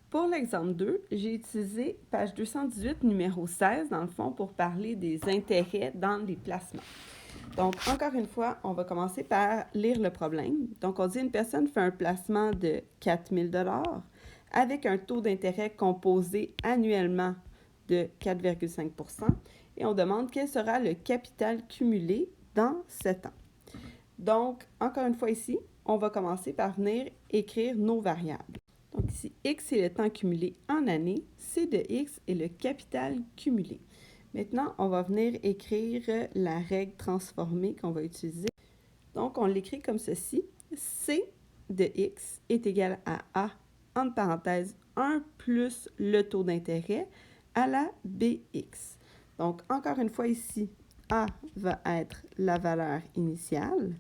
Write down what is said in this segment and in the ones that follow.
Pour l'exemple 2, j'ai utilisé page 218, numéro 16, dans le fond, pour parler des intérêts dans les placements. Donc, encore une fois, on va commencer par lire le problème. Donc, on dit une personne fait un placement de 4 000 $ avec un taux d'intérêt composé annuellement de 4,5 % et on demande quel sera le capital cumulé dans 7 ans. Donc, encore une fois ici, on va commencer par venir écrire nos variables. Donc ici, X est le temps cumulé en année, C de X est le capital cumulé. Maintenant, on va venir écrire la règle transformée qu'on va utiliser. Donc, on l'écrit comme ceci. C de X est égal à A, entre parenthèses, 1 plus le taux d'intérêt à la BX. Donc, encore une fois ici, A va être la valeur initiale.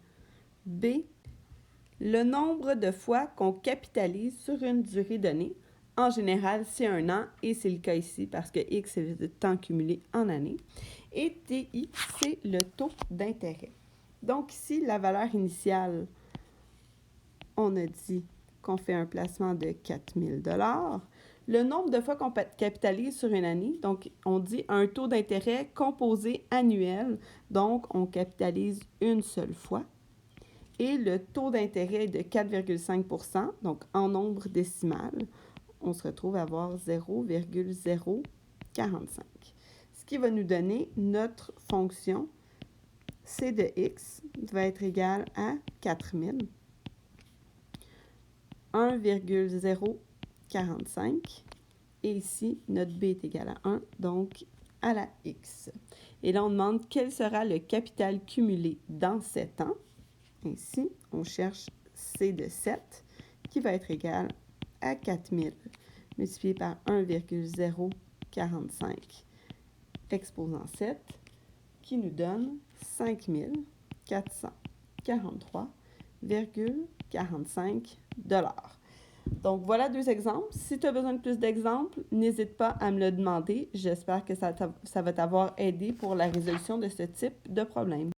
B, le nombre de fois qu'on capitalise sur une durée donnée. En général, c'est 1 an et c'est le cas ici parce que X, c'est le temps cumulé en année. Et TI, c'est le taux d'intérêt. Donc ici, la valeur initiale, on a dit qu'on fait un placement de 4 000 $. Le nombre de fois qu'on capitalise sur une année, donc on dit un taux d'intérêt composé annuel, donc on capitalise une seule fois. Et le taux d'intérêt est de 4,5 %, donc en nombre décimal, on se retrouve à avoir 0,045. Ce qui va nous donner notre fonction C de X va être égale à 4000, 1,045, et ici, notre B est égal à 1, donc à la X. Et là, on demande quel sera le capital cumulé dans 7 ans. Ici, on cherche C de 7 qui va être égal à 4000 multiplié par 1,045 exposant 7 qui nous donne 5443,45 $. Donc, voilà 2 exemples. Si tu as besoin de plus d'exemples, n'hésite pas à me le demander. J'espère que ça va t'avoir aidé pour la résolution de ce type de problème.